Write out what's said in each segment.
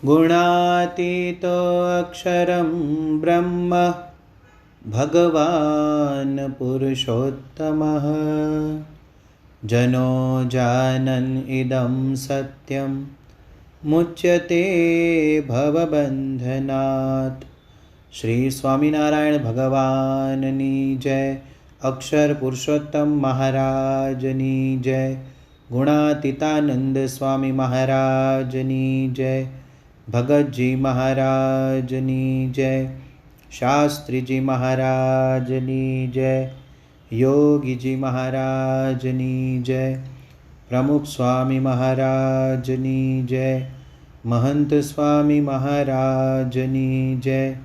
गुणातीतो अक्षरं ब्रह्म भगवान् पुरुषोत्तमः जनो जानन् इदं सत्यं मुच्यते भवबन्धनात्। श्री स्वामिनारायण भगवाननी जय। अक्षर पुरुषोत्तम महाराजनी जय। गुणातीतानंद स्वामी महाराजनी जय। भगतजी महाराजनी जय। शास्त्रीजी महाराजनी जय। योगीजी महाराजनी जय। प्रमुख स्वामी महाराजनी जय। महंत स्वामी महाराजनी जय।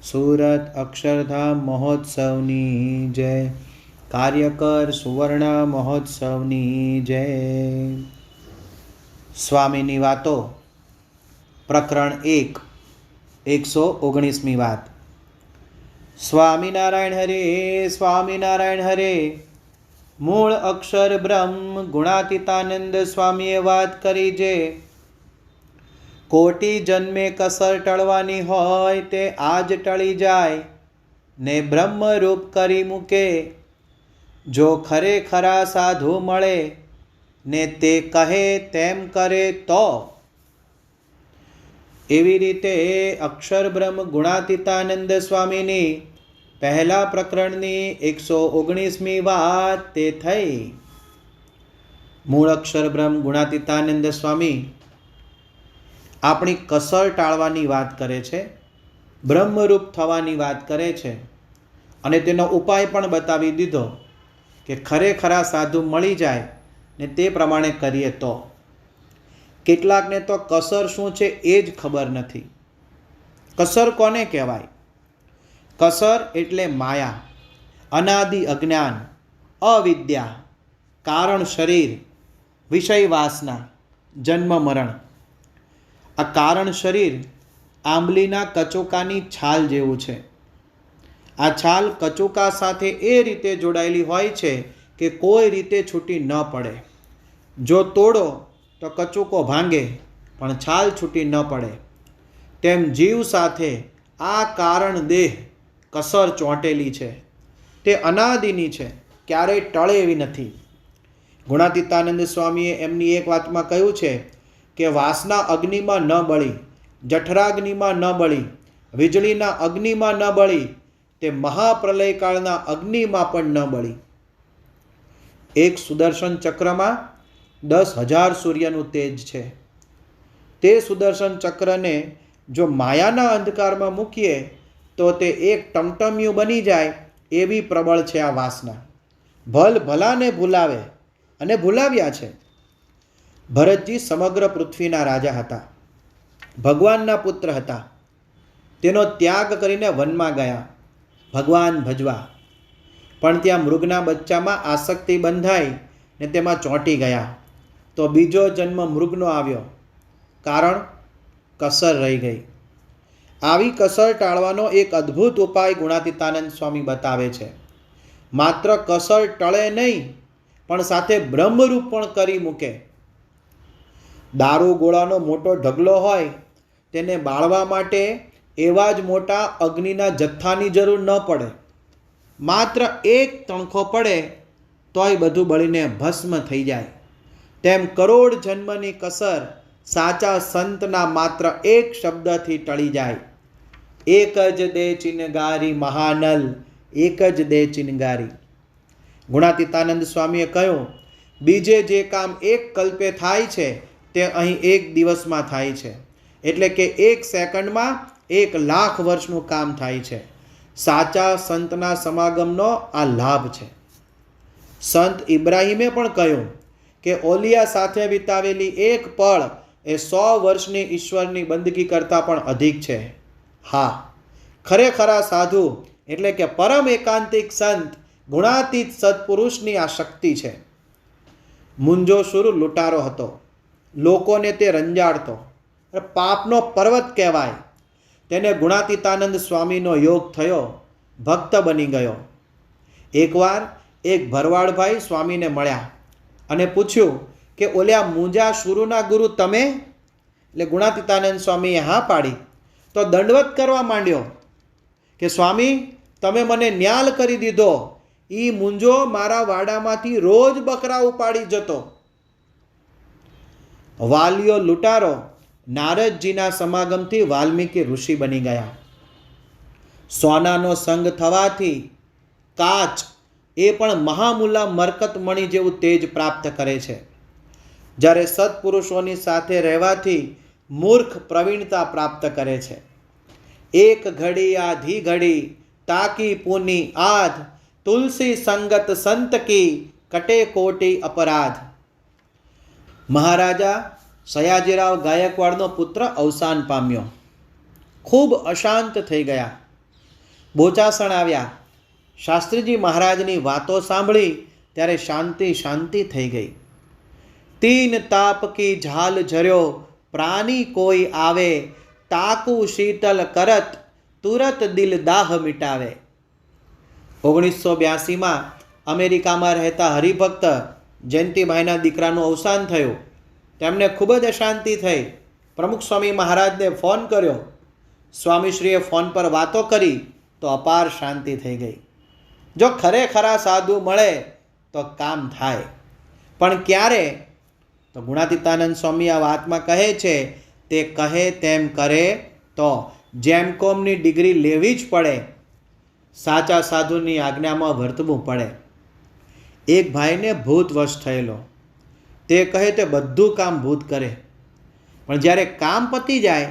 सूरत अक्षरधाम महोत्सवनी जय। कार्यकर सुवर्ण महोत्सवनी जय। स्वामीनी वातो प्रकरण 1 119मी વાત। સ્વામિનારાયણ હરે સ્વામિનારાયણ હરે। મૂળ અક્ષર બ્રહ્મ ગુણાતીતાનંદ સ્વામીએ વાત કરી જે કોટી જન્મે કસર ટળવાની હોય તે આજ ટળી જાય ને બ્રહ્મરૂપ કરી મૂકે। જો ખરેખરા સાધુ મળે ને તે કહે તેમ કરે તો। એવી રીતે અક્ષર બ્રહ્મ ગુણાતીતાનંદ સ્વામીની પહેલા પ્રકરણની 119મી વાત તે થઈ। મૂળ અક્ષર બ્રહ્મ ગુણાતીતાનંદ સ્વામી આપણી કસર ટાળવાની વાત કરે છે, બ્રહ્મરૂપ થવાની વાત કરે છે અને તેનો ઉપાય પણ બતાવી દીધો કે ખરેખરા સાધુ મળી જાય ને તે પ્રમાણે કરીએ તો। કેટલાકને તો કસર શું છે એ જ ખબર નથી। કસર કોને કહેવાય? કસર એટલે માયા, અનાદિ અજ્ઞાન, અવિદ્યા, કારણ શરીર, વિષય વાસના, જન્મ મરણ। આ કારણ શરીર આંબલીના કચોકાની છાલ જેવું છે। આ છાલ કચોકા સાથે એ રીતે જોડાયેલી હોય છે કે કોઈ રીતે છૂટી ન પડે। જો તોડો તો કચોકો ભાંગે પણ છાલ છૂટી ન પડે। તેમ જીવ સાથે આ કારણ દેહ કસર ચોંટેલી છે, તે અનાદિની છે, ક્યારેય ટળે એવી નથી। ગુણાતીતાનંદ સ્વામીએ એમની એક વાતમાં કહ્યું છે કે વાસના અગ્નિમાં ન બળી, જઠરાગ્નિમાં ન બળી, વીજળીના અગ્નિમાં ન બળી, તે મહાપ્રલયકાળના અગ્નિમાં પણ ન બળી। એક સુદર્શન ચક્રમાં 10,000 સૂર્યનું તેજ છે। તે સુદર્શન ચક્રને જો માયાના અંધકારમાં મૂકીએ તો તે એક ટમટમિયું બની જાય એવી પ્રબળ છે આ વાસના। ભલ ભલાને ભૂલાવે અને ભૂલાવ્યા છે। ભરતજી સમગ્ર પૃથ્વીના રાજા હતા, ભગવાનના પુત્ર હતા। તેનો ત્યાગ કરીને વનમાં ગયા ભગવાન ભજવા, પણ ત્યાં મૃગના બચ્ચામાં આસક્તિ બંધાઈ ને તેમાં ચોંટી ગયા તો બીજો જન્મ મૃગનો આવ્યો, કારણ કસર રહી ગઈ। આવી કસર ટાળવાનો એક અદ્ભુત ઉપાય ગુણાતીતાનંદ સ્વામી બતાવે છે। માત્ર કસર ટળે નહીં પણ સાથે બ્રહ્મરૂપ પણ કરી મૂકે। દારૂ ગોળાનો મોટો ઢગલો હોય તેને બાળવા માટે એવા જ મોટા અગ્નિના જથ્થાની જરૂર ન પડે। માત્ર એક તણખો પડે તોય બધું બળીને ભસ્મ થઈ જાય। તેમ કરોડ જન્મની કસર સાચા સંતના માત્ર એક શબ્દથી ટળી જાય। એક જ દે ચિનગારી મહાનલ, એક જ દે ચિનગારી। ગુણાતીતાનંદ સ્વામીએ કહ્યું, બીજે જે કામ એક કલ્પે થાય છે તે અહીં એક દિવસમાં થાય છે, એટલે કે એક સેકન્ડમાં 1,00,000 વર્ષનું કામ થાય છે। સાચા સંતના સમાગમનો આ લાભ છે। સંત ઇબ્રાહીમે પણ કહ્યું કે ઓલિયા સાથે વિતાવેલી એક પળ એ 100 વર્ષની ઈશ્વરની બંદગી કરતાં પણ અધિક છે। હા, ખરેખરા સાધુ એટલે કે પરમ એકાંતિક સંત, ગુણાતીત સત્પુરુષની આ શક્તિ છે। મુંજોશુર લૂંટારો હતો, લોકોને તે રંજાડતો, પાપનો પર્વત કહેવાય। તેને ગુણાતીતાનંદ સ્વામીનો યોગ થયો, ભક્ત બની ગયો। એકવાર એક ભરવાડભાઈ સ્વામીને મળ્યા અને પૂછ્યું કે ઓલ્યા મુંજા શુરુના ગુરુ તમે? એટલે ગુણાતીતાનંદ સ્વામીએ હા પાડી તો દંડવત કરવા માંડ્યો કે સ્વામી તમે મને ન્યાલ કરી દીધો. એ મૂંઝો મારા વાડામાંથી રોજ બકરા ઉપાડી જતો. વાલિયો લૂંટારો નારદજીના સમાગમથી વાલ્મીકી ઋષિ બની ગયા. સોનાનો સંગ થવાથી કાચ એ પણ મહામૂલા મરકતમણી જેવું તેજ પ્રાપ્ત કરે છે, જ્યારે સત્પુરુષોની સાથે રહેવાથી મૂર્ખ પ્રવીણતા પ્રાપ્ત કરે છે. એક ઘડી આધી ઘડી તાકી પૂની આધ, તુલસી સંગત સંત કી કટે કોટી અપરાધ. મહારાજા સયાજીરાવ ગાયકવાડનો પુત્ર અવસાન પામ્યો. ખૂબ અશાંત થઈ ગયા. બોચાસણ આવ્યા. શાસ્ત્રીજી મહારાજની વાતો સાંભળી ત્યારે શાંતિ શાંતિ થઈ ગઈ. તીન તાપ કી ઝાલ ઝર્યો પ્રાણી કોઈ આવે, તાકુ શીતલ કરત તુરત દિલ દાહ મિટાવે. 1982માં અમેરિકામાં રહેતા હરિભક્ત જયંતિભાઈના દીકરાનું અવસાન થયું. તેમને ખૂબ જ અશાંતિ થઈ. પ્રમુખ સ્વામી મહારાજને ફોન કર્યો. સ્વામીશ્રીએ ફોન પર વાતો કરી તો અપાર શાંતિ થઈ ગઈ. જો ખરેખરા સાધુ મળે તો કામ થાય, પણ ક્યારે? તો ગુણાતીતાનંદ સ્વામી આ વાતમાં કહે છે, તે કહે તેમ કરે તો જેમ કોમની ડિગ્રી લેવી જ પડે, સાચા સાધુની આજ્ઞામાં વર્તવું પડે. એક ભાઈને ભૂત વશ થયેલો, તે કહે તે બધું કામ ભૂત કરે, પણ જ્યારે કામ પતી જાય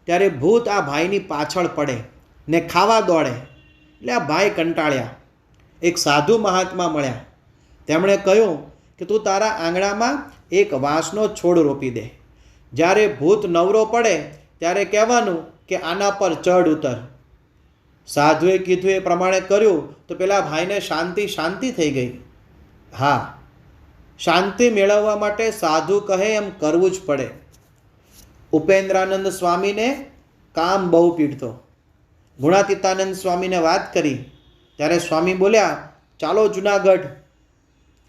ત્યારે ભૂત આ ભાઈની પાછળ પડે ને ખાવા દોડે. એટલે આ ભાઈ કંટાળ્યા. એક સાધુ મહાત્મા મળ્યા. તેમણે કહ્યું કે તું તારા આંગણામાં એક વાંસનો છોડ રોપી દે. જ્યારે ભૂત નવરો પડે ત્યારે કહેવાનું કે આના પર ચઢ ઉતર. સાધુએ કીધું એ પ્રમાણે કર્યું તો પેલા ભાઈને શાંતિ થઈ ગઈ. હા, શાંતિ મેળવવા માટે સાધુ કહે એમ કરવું જ પડે. ઉપેન્દ્રાનંદ સ્વામીને કામ બહુ પીડતો. ગુણાતીતાનંદ સ્વામીને વાત કરી ત્યારે સ્વામી બોલ્યા, ચાલો જુનાગઢ.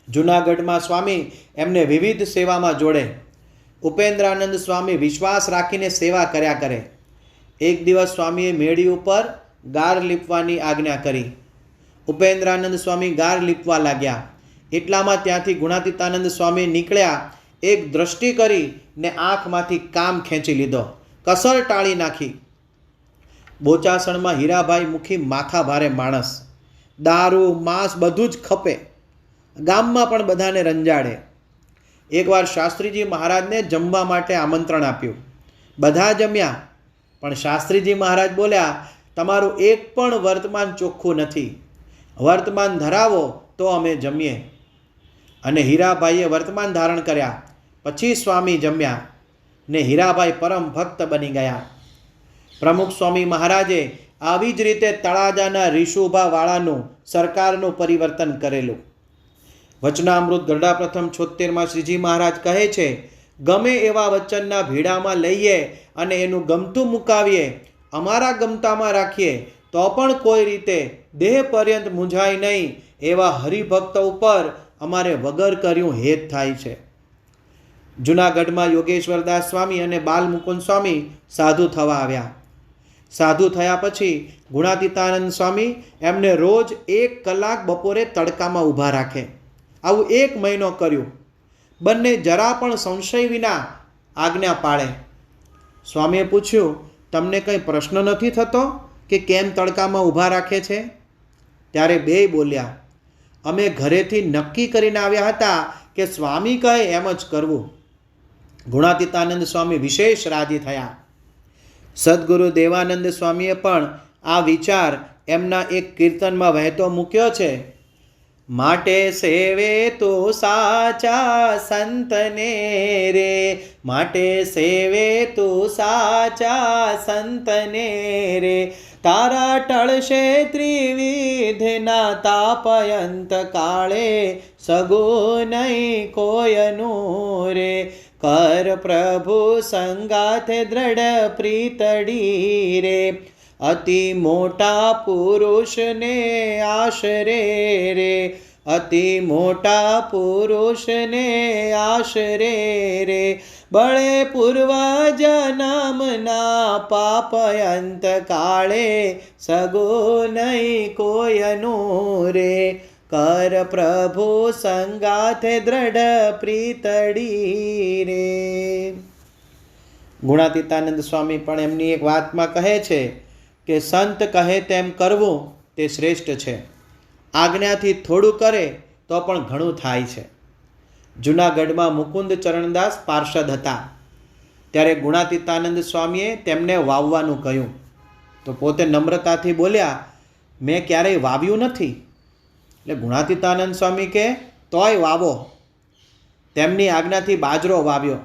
જુનાગઢમાં સ્વામી એમને વિવિધ સેવામાં જોડે. ઉપેન્દ્રાનંદ સ્વામી વિશ્વાસ રાખીને સેવા કર્યા કરે. એક દિવસ સ્વામીએ મેળી ઉપર ગાર લીપવાની આજ્ઞા કરી. ઉપેન્દ્રાનંદ સ્વામી ગાર લીપવા લાગ્યા. એટલામાં ત્યાંથી ગુણાતીતાનંદ સ્વામી નીકળ્યા. એક દ્રષ્ટિ કરી ને આંખમાંથી કામ ખેંચી લીધો, કસર ટાળી નાખી. બોચાસણમાં હીરાભાઈ મુખી માથા ભારે માણસ, દારૂ માંસ બધું જ ખપે, ગામમાં પણ બધાને રંજાડે. એકવાર શાસ્ત્રીજી મહારાજને જમવા માટે આમંત્રણ આપ્યું. બધા જમ્યા, પણ શાસ્ત્રીજી મહારાજ બોલ્યા, તમારું એક પણ વર્તમાન ચોખ્ખું નથી, વર્તમાન ધરાવો તો અમે જમીએ. અને હીરાભાઈએ વર્તમાન ધારણ કર્યા. પછી સ્વામી જમ્યા ને હીરાભાઈ પરમ ભક્ત બની ગયા. પ્રમુખ સ્વામી મહારાજે આવી જ રીતે તળાજાના રીશુભાવાળાનું સરકારનું પરિવર્તન કરેલું. વચનામૃત ગરડા પ્રથમ 76માં શ્રીજી મહારાજ કહે છે, ગમે એવા વચનના ભીડામાં લઈએ અને એનું ગમતું મુકાવીએ, અમારા ગમતામાં રાખીએ તો પણ કોઈ રીતે દેહ પર્યંત મૂંઝાય નહીં, એવા હરિભક્ત ઉપર અમારે વગર કર્યું હેત થાય છે. જુનાગઢમાં યોગેશ્વરદાસ સ્વામી અને બાલમુકુંદ સ્વામી સાધુ થવા આવ્યા. સાધુ થયા પછી ગુણાતીતાનંદ સ્વામી એમને રોજ 1 કલાક બપોરે તડકામાં ઊભા રાખે. આવું 1 મહિનો કર્યું. બંને જરા પણ સંશય વિના આજ્ઞા પાળે. સ્વામીએ પૂછ્યું, તમને કંઈ પ્રશ્ન નથી થતો કે કેમ તડકામાં ઊભા રાખે છે? ત્યારે બેય બોલ્યા, અમે ઘરેથી નક્કી કરીને આવ્યા હતા કે સ્વામી કહે એમ જ કરવું. ગુણાતીતાનંદ સ્વામી વિશેષ રાજી થયા. સદગુરુ દેવાનંદ સ્વામીએ પણ આ વિચાર એમના એક કીર્તનમાં વહેતો મૂક્યો છે. માટે સેવે તો સાચા સંતને રે, માટે સેવે તો સાચા સંતને રે, તારા ટળશે ત્રિવિધના તાપયંત કાળે, સગો નહીં કોયનું રે, કર પ્રભુ સંગાથે દ્રઢ પ્રીતડી રે, અતિ મોટા પુરુષને આશરે રે, અતિ મોટા પુરુષને આશરે રે, બળે પૂર્વ જન્મના પાપ અંત કાળે, સગો નહીં કોયનું રે, કર પ્રભુ સંગાથે દ્રઢ પ્રીતડી રે. ગુણાતીતાનંદ સ્વામી પણ એમની એક વાતમાં કહે છે કે સંત કહે તેમ કરવું તે શ્રેષ્ઠ છે. આજ્ઞાથી થોડું કરે તો પણ ઘણું થાય છે. જૂનાગઢમાં મુકુંદ ચરણદાસ પાર્ષદ હતા. ત્યારે ગુણાતીતાનંદ સ્વામીએ તેમને વાવવાનું કહ્યું તો પોતે નમ્રતાથી બોલ્યા, મેં ક્યારેય વાવ્યું નથી. એટલે ગુણાતીતાનંદ સ્વામી કહે, તોય વાવો. તેમની આજ્ઞાથી બાજરો વાવ્યો.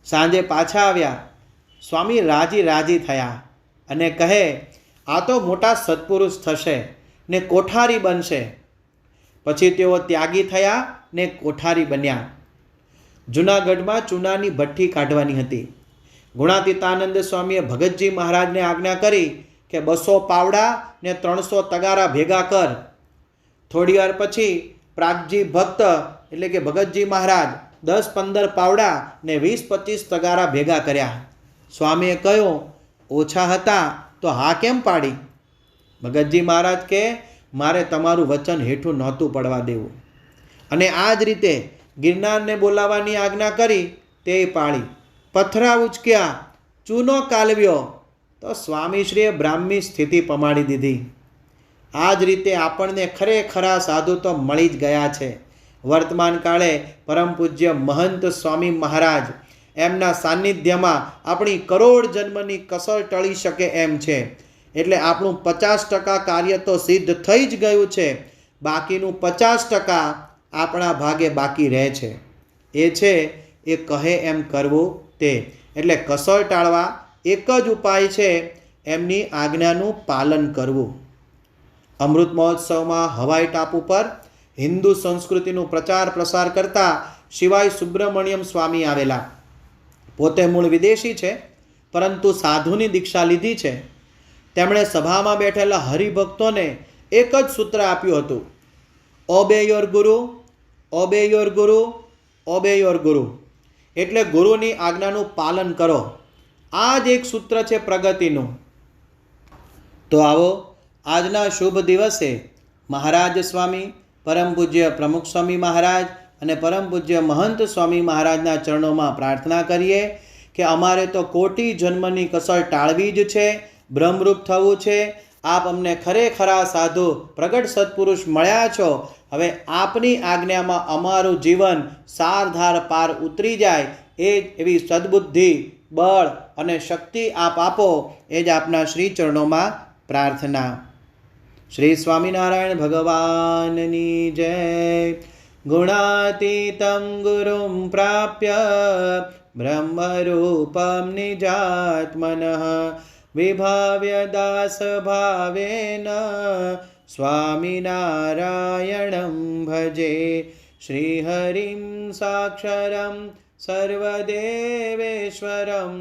સાંજે પાછા આવ્યા. સ્વામી રાજી થયા અને કહે, આ તો મોટા સત્પુરુષ થશે ને કોઠારી બનશે. પછી તેઓ ત્યાગી થયા ને કોઠારી બન્યા. જૂનાગઢમાં ચૂનાની ભઠ્ઠી કાઢવાની હતી. ગુણાતીતાનંદ સ્વામીએ ભગતજી મહારાજને આજ્ઞા કરી કે 200 પાવડા ને 300 તગારા ભેગા કર. થોડી વાર પછી પ્રાગજી ભક્ત એટલે કે ભગતજી મહારાજ 10-15 પાવડા ને 20-25 તગારા ભેગા કર્યા. સ્વામીએ કહ્યું, ઓછા હતા તો હા કેમ પાડી? ભગતજી મહારાજ કે, મારે તમારું વચન હેઠું નહોતું પડવા દેવું. અને આ જ રીતે ગિરનારને બોલાવવાની આજ્ઞા કરી તે પાળી. પથરા ઉચક્યા, ચૂનો કાલવ્યો તો સ્વામીશ્રીએ બ્રાહ્મી સ્થિતિ પમાડી દીધી. આ જ રીતે આપણને ખરેખરા સાધુ તો મળી જ ગયા છે. વર્તમાન કાળે પરમ પૂજ્ય મહંત સ્વામી મહારાજ એમના સાનિધ્યમાં આપણી કરોડ જન્મની કસર ટળી શકે એમ છે. એટલે આપણું 50% કાર્ય તો સિદ્ધ થઈ જ ગયું છે. બાકીનું 50% આપણા ભાગે બાકી રહે છે. એ છે એ કહે એમ કરવું તે. એટલે કસર ટાળવા એક જ ઉપાય છે, એમની આજ્ઞાનું પાલન કરવું. અમૃત મહોત્સવમાં હવાઈ ટાપુ પર હિન્દુ સંસ્કૃતિનું પ્રચાર પ્રસાર કરતા શિવાય સુબ્રમણ્યમ સ્વામી આવેલા. પોતે મૂળ વિદેશી છે, પરંતુ સાધુની દીક્ષા લીધી છે. તેમણે સભામાં બેઠેલા હરિભક્તોને એક જ સૂત્ર આપ્યું હતું, ઓબે યોર ગુરુ, ઓબે યોર ગુરુ, ઓબે યોર ગુરુ. એટલે ગુરુની આજ્ઞાનું પાલન કરો. આ જ એક સૂત્ર છે પ્રગતિનું. તો આવો આજના શુભ દિવસે મહારાજ સ્વામી, પરમ પૂજ્ય પ્રમુખ સ્વામી મહારાજ અને પરમ પૂજ્ય મહંત સ્વામી મહારાજના ચરણોમાં પ્રાર્થના કરીએ કે અમારે તો કોટી જન્મની કસર ટાળવી જ છે, બ્રહ્મરૂપ થવું છે. આપ અમને ખરેખરા સાધુ પ્રગટ સત્પુરુષ મળ્યા છો. હવે આપની આજ્ઞામાં અમારું જીવન સારધાર પાર ઉતરી જાય એ જ એવી સદબુદ્ધિ, બળ અને શક્તિ આપ આપો, એ જ આપના શ્રી ચરણોમાં પ્રાર્થના. શ્રી સ્વામિનારાયણ ભગવાનની જય. ગુણાતીતમ ગુરુમ પ્રાપ્ય બ્રહ્મરૂપમ નિજાત્મનઃ વિભાવ્ય દાસ ભાવેન સ્વામિનારાયણં ભજે. શ્રીહરિમ સાક્ષરમ સર્વદેવેશ્વરમ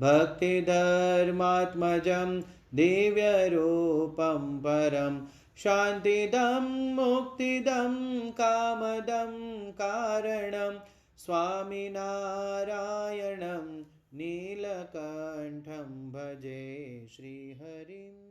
ભક્તિધર્માત્મજં દિવ્યરૂપમ પરમ શાંતિદમ મુક્તિદમ કામદમ કારણમ સ્વામિનારાયણં નીલકંઠં ભજે. શ્રીહરિમ.